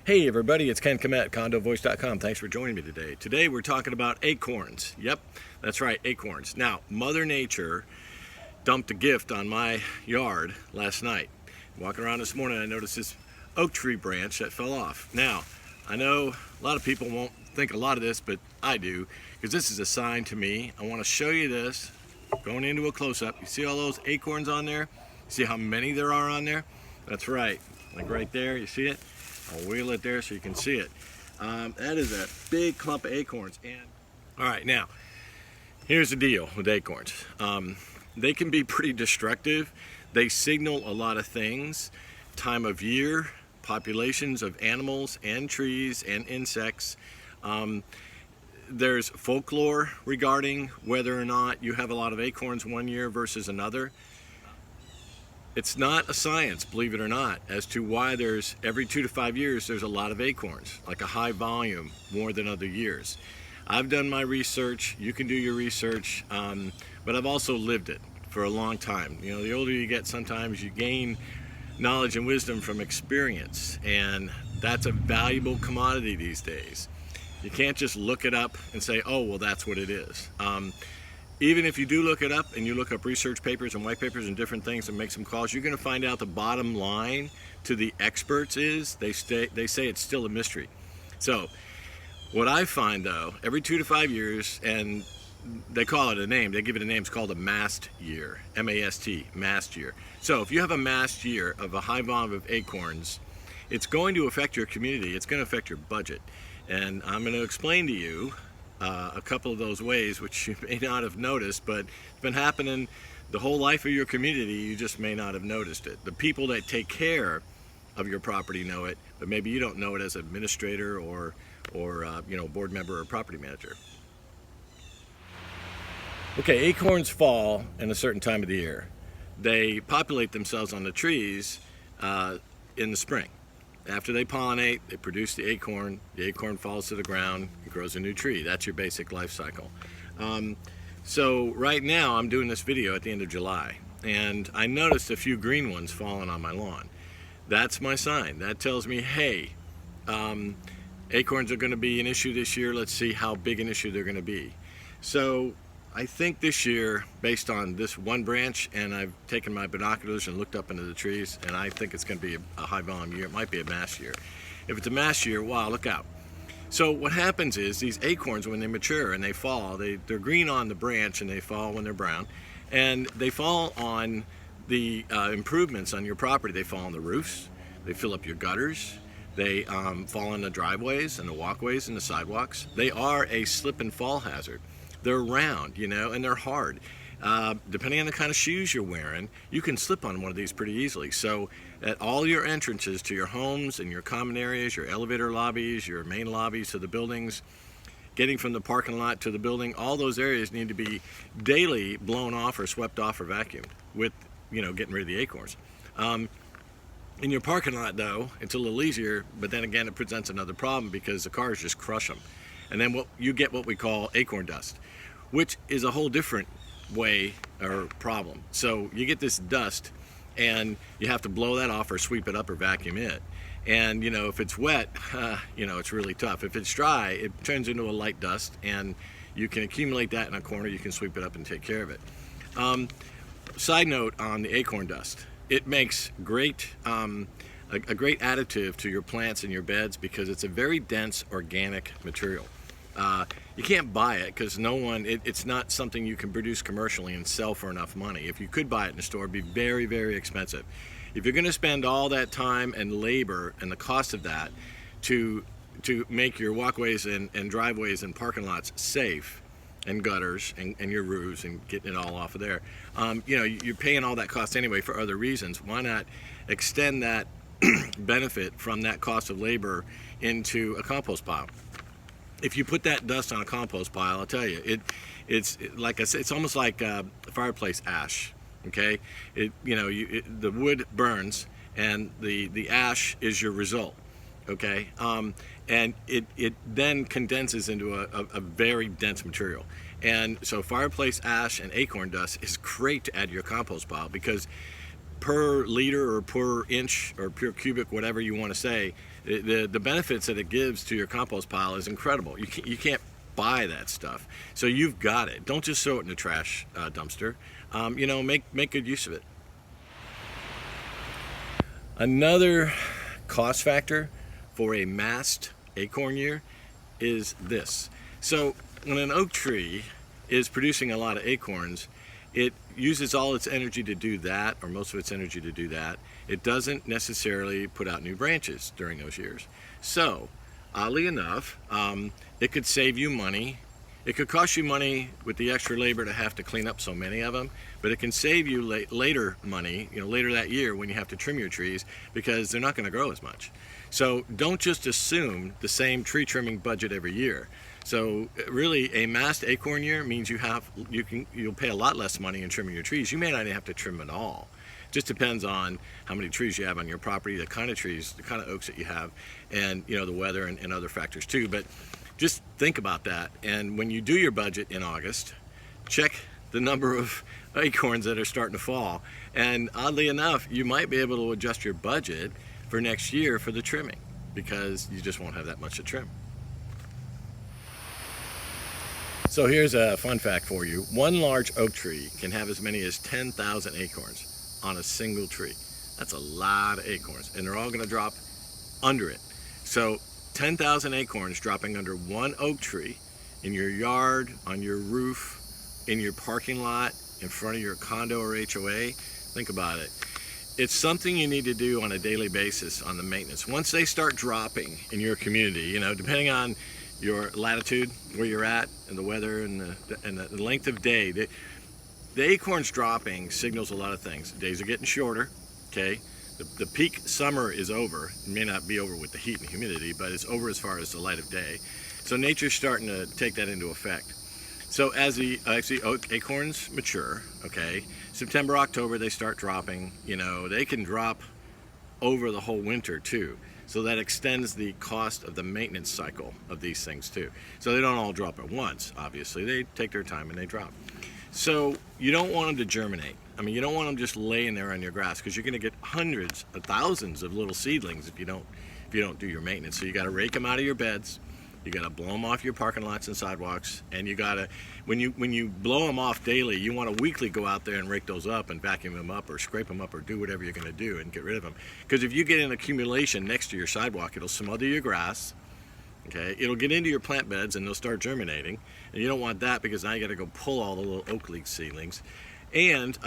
Hey everybody, it's Ken Komet, condovoice.com. Thanks for joining me today. Today we're talking about acorns. Yep, that's right, acorns. Now, Mother Nature dumped a gift on my yard last night. Walking around this morning, I noticed this oak tree branch that fell off. Now, I know a lot of people won't think a lot of this, but I do, because this is a sign to me. I want to show you this, going into a close-up. You see all those acorns on there? See how many there are on there? That's right, like right there, you see it? I'll wheel it there so you can see it. That is a big clump of acorns. And all right, now here's the deal with acorns. They can be pretty destructive. They signal a lot of things: time of year, populations of animals and trees and insects. There's folklore regarding whether or not you have a lot of acorns one year versus another. It's not a science, believe it or not, as to why there's every 2 to 5 years there's a lot of acorns, like a high volume more than other years. I've done my research, you can do your research, but I've also lived it for a long time. You know, the older you get, sometimes you gain knowledge and wisdom from experience, and that's a valuable commodity these days. You can't just look it up and say, oh, well, that's what it is. Even if you do look it up and you look up research papers and white papers and different things and make some calls, you're going to find out the bottom line to the experts is they say it's still a mystery. So what I find, though, every 2 to 5 years, and they call it a name, they give it a name, it's called a mast year, M-A-S-T, mast year. So if you have a mast year of a high volume of acorns, it's going to affect your community, it's going to affect your budget. And I'm going to explain to you a couple of those ways, which you may not have noticed, but it's been happening the whole life of your community. You just may not have noticed it. The people that take care of your property know it, but maybe you don't know it as an administrator or board member or property manager. Okay, acorns fall in a certain time of the year. They populate themselves on the trees in the spring. After they pollinate, they produce the acorn falls to the ground, it grows a new tree. That's your basic life cycle. So right now I'm doing this video at the end of July, and I noticed a few green ones falling on my lawn. That's my sign. That tells me, hey, acorns are going to be an issue this year. Let's see how big an issue they're going to be. So I think this year, based on this one branch, and I've taken my binoculars and looked up into the trees, and I think it's going to be a high volume year. It might be a mass year. If it's a mass year, wow, look out. So what happens is these acorns, when they mature and they fall, they're green on the branch and they fall when they're brown, and they fall on the improvements on your property. They fall on the roofs, they fill up your gutters, they fall on the driveways and the walkways and the sidewalks. They are a slip and fall hazard. They're round, you know, and they're hard. Depending on the kind of shoes you're wearing, you can slip on one of these pretty easily. So at all your entrances to your homes and your common areas, your elevator lobbies, your main lobbies to the buildings, getting from the parking lot to the building, all those areas need to be daily blown off or swept off or vacuumed with, getting rid of the acorns. In your parking lot, though, it's a little easier, but then again, it presents another problem because the cars just crush them. And then you get what we call acorn dust, which is a whole different way or problem. So you get this dust and you have to blow that off or sweep it up or vacuum it. And if it's wet, it's really tough. If it's dry, it turns into a light dust and you can accumulate that in a corner, you can sweep it up and take care of it. Side note on the acorn dust, it makes a great additive to your plants and your beds because it's a very dense organic material. You can't buy it because it's not something you can produce commercially and sell for enough money. If you could buy it in the store, it'd be very, very expensive. If you're going to spend all that time and labor and the cost of that to make your walkways and driveways and parking lots safe, and gutters and your roofs and getting it all off of there, you're paying all that cost anyway for other reasons. Why not extend that benefit from that cost of labor into a compost pile? If you put that dust on a compost pile, I'll tell you, it's like I said, it's almost like fireplace ash. Okay, the wood burns, and the ash is your result. Okay, and it then condenses into a very dense material. And so fireplace ash and acorn dust is great to add to your compost pile because per liter or per inch or per cubic, whatever you want to say, The benefits that it gives to your compost pile is incredible. You can't buy that stuff. So you've got it. Don't just throw it in the trash dumpster. Make good use of it. Another cost factor for a mast acorn year is this. So when an oak tree is producing a lot of acorns, it uses all its energy to do that, or most of its energy to do that. It doesn't necessarily put out new branches during those years. So, oddly enough, it could save you money. It could cost you money with the extra labor to have to clean up so many of them, but it can save you later money, later that year when you have to trim your trees, because they're not going to grow as much. So don't just assume the same tree trimming budget every year. So really, a mast acorn year means you'll pay a lot less money in trimming your trees. You may not even have to trim at all. Just depends on how many trees you have on your property, the kind of trees, the kind of oaks that you have, and the weather and other factors too. But just think about that. And when you do your budget in August, check the number of acorns that are starting to fall. And oddly enough, you might be able to adjust your budget for next year for the trimming, because you just won't have that much to trim. So here's a fun fact for you. One large oak tree can have as many as 10,000 acorns on a single tree. That's a lot of acorns, and they're all going to drop under it. So 10,000 acorns dropping under one oak tree in your yard, on your roof, in your parking lot, in front of your condo or HOA. Think about it. It's something you need to do on a daily basis on the maintenance. Once they start dropping in your community, depending on your latitude, where you're at, and the weather, and the length of day, the acorns dropping signals a lot of things. The days are getting shorter, okay? The peak summer is over. It may not be over with the heat and humidity, but it's over as far as the light of day. So nature's starting to take that into effect. So as the acorns mature, okay, September, October, they start dropping. They can drop over the whole winter too. So that extends the cost of the maintenance cycle of these things too. So they don't all drop at once, obviously. They take their time and they drop. So you don't want them to germinate. You don't want them just laying there on your grass, because you're going to get hundreds of thousands of little seedlings if you don't do your maintenance. So you got to rake them out of your beds. You got to blow them off your parking lots and sidewalks, and you got to, when you blow them off daily, you want to weekly go out there and rake those up and vacuum them up or scrape them up or do whatever you're going to do and get rid of them. Because if you get an accumulation next to your sidewalk, it'll smother your grass. Okay, it'll get into your plant beds and they'll start germinating, and you don't want that, because now you got to go pull all the little oak leaf seedlings, and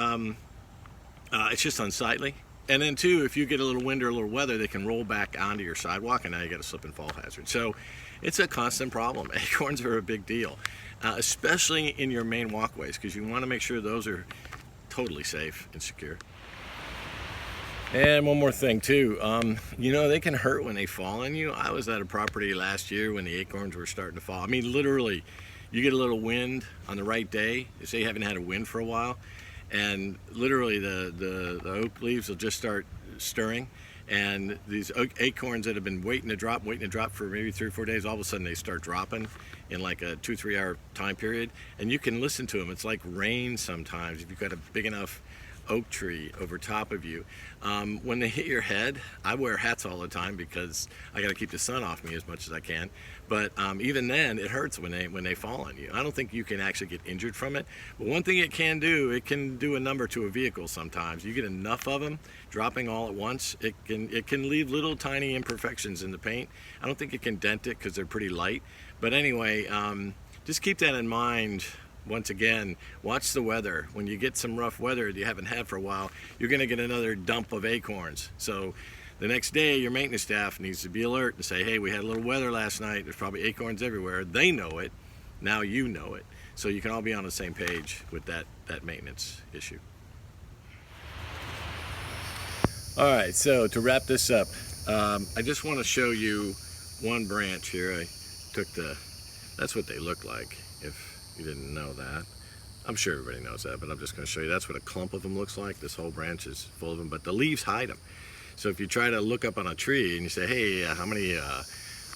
it's just unsightly. And then too, if you get a little wind or a little weather, they can roll back onto your sidewalk, and now you got a slip and fall hazard. So it's a constant problem. Acorns are a big deal, especially in your main walkways, because you want to make sure those are totally safe and secure. And one more thing too, they can hurt when they fall on you. I was at a property last year when the acorns were starting to fall. Literally, you get a little wind on the right day. Say you haven't had a wind for a while, and literally the oak leaves will just start stirring, and these acorns that have been waiting to drop for maybe 3 or 4 days, all of a sudden they start dropping in like a 2-3 hour time period, and you can listen to them. It's like rain sometimes if you've got a big enough oak tree over top of you. When they hit your head, I wear hats all the time because I got to keep the sun off me as much as I can. But even then, it hurts when they fall on you. I don't think you can actually get injured from it. But one thing it can do a number to a vehicle sometimes. You get enough of them dropping all at once, it can leave little tiny imperfections in the paint. I don't think it can dent it because they're pretty light. But anyway, just keep that in mind. Once again, watch the weather. When you get some rough weather that you haven't had for a while, you're going to get another dump of acorns. So the next day, your maintenance staff needs to be alert and say, hey, we had a little weather last night. There's probably acorns everywhere. They know it. Now you know it. So you can all be on the same page with that maintenance issue. All right, so to wrap this up, I just want to show you one branch here. That's what they look like, if you didn't know that. I'm sure everybody knows that, but I'm just going to show you. That's what a clump of them looks like. This whole branch is full of them, but the leaves hide them. So if you try to look up on a tree and you say, hey, how many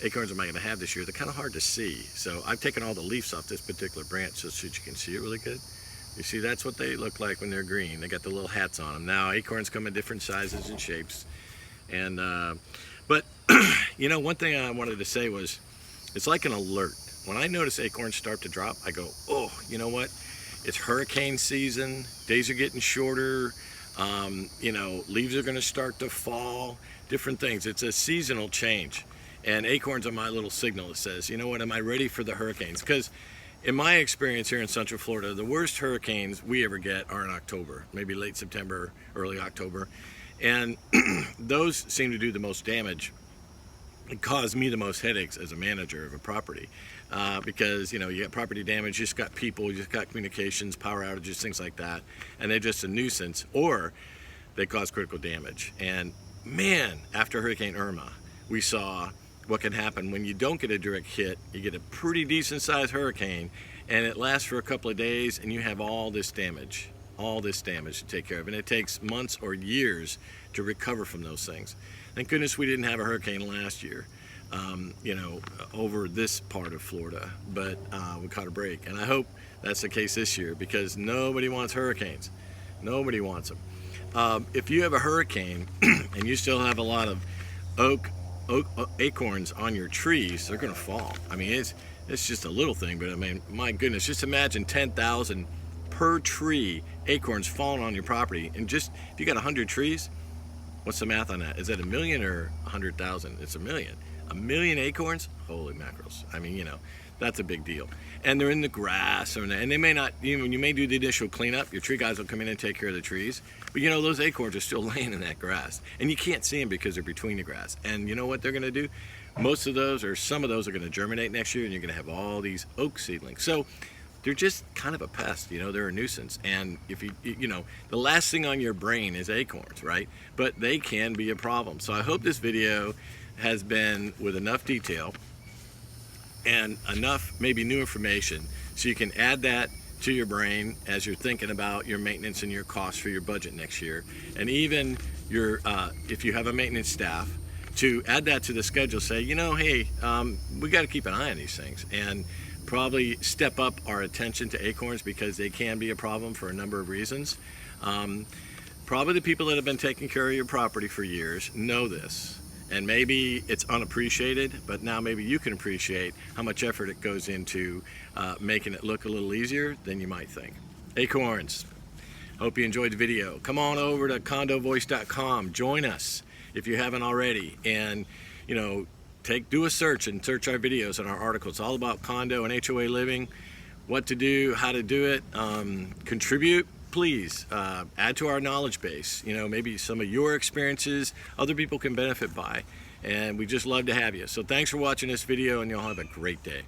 acorns am I going to have this year? They're kind of hard to see. So I've taken all the leaves off this particular branch so that you can see it really good. You see, that's what they look like when they're green. They got the little hats on them. Now, acorns come in different sizes and shapes. And but You know, one thing I wanted to say was, it's like an alert. When I notice acorns start to drop, I go, oh, you know what? It's hurricane season, days are getting shorter, you know, leaves are gonna start to fall, different things. It's a seasonal change. And acorns are my little signal that says, you know what, am I ready for the hurricanes? Because in my experience here in Central Florida, the worst hurricanes we ever get are in October, maybe late September, early October. And those seem to do the most damage. It caused me the most headaches as a manager of a property, because, you know, you got property damage, you just got people, you just got communications, power outages, things like that, and they're just a nuisance, or they cause critical damage. And man, after Hurricane Irma, we saw what can happen when you don't get a direct hit. You get a pretty decent sized hurricane and it lasts for a couple of days and you have all this damage to take care of, and it takes months or years to recover from those things. Thank goodness we didn't have a hurricane last year, you know, over this part of Florida, but we caught a break, and I hope that's the case this year, because nobody wants hurricanes. Nobody wants them. If you have a hurricane and you still have a lot of acorns on your trees, they're going to fall. I mean, it's just a little thing, but I mean, my goodness, just imagine 10,000 per tree acorns falling on your property. And just, if you got 100 trees, what's the math on that? Is that 1 million or 100,000? It's 1 million. 1 million acorns? Holy mackerels. I mean, you know, that's a big deal. And they're in the grass, and they may not, you may do the initial cleanup. Your tree guys will come in and take care of the trees. But you know, those acorns are still laying in that grass. And you can't see them because they're between the grass. And you know what they're gonna do? Most of those, or some of those, are gonna germinate next year, and you're gonna have all these oak seedlings. So they're just kind of a pest, you know, they're a nuisance. And if you know, the last thing on your brain is acorns, right? But they can be a problem. So I hope this video has been with enough detail and enough maybe new information so you can add that to your brain as you're thinking about your maintenance and your costs for your budget next year. And even your, if you have a maintenance staff, to add that to the schedule. Say, you know, hey, we got to keep an eye on these things, and probably step up our attention to acorns, because they can be a problem for a number of reasons. Probably the people that have been taking care of your property for years know this, and maybe it's unappreciated, but now maybe you can appreciate how much effort it goes into making it look a little easier than you might think. Acorns. Hope you enjoyed the video. Come on over to condovoice.com. Join us if you haven't already, and you know, do a search and search our videos and our articles, all about condo and HOA living, what to do, how to do it. Contribute, please. Add to our knowledge base. You know, maybe some of your experiences other people can benefit by, and we just love to have you. So thanks for watching this video, and you'll have a great day.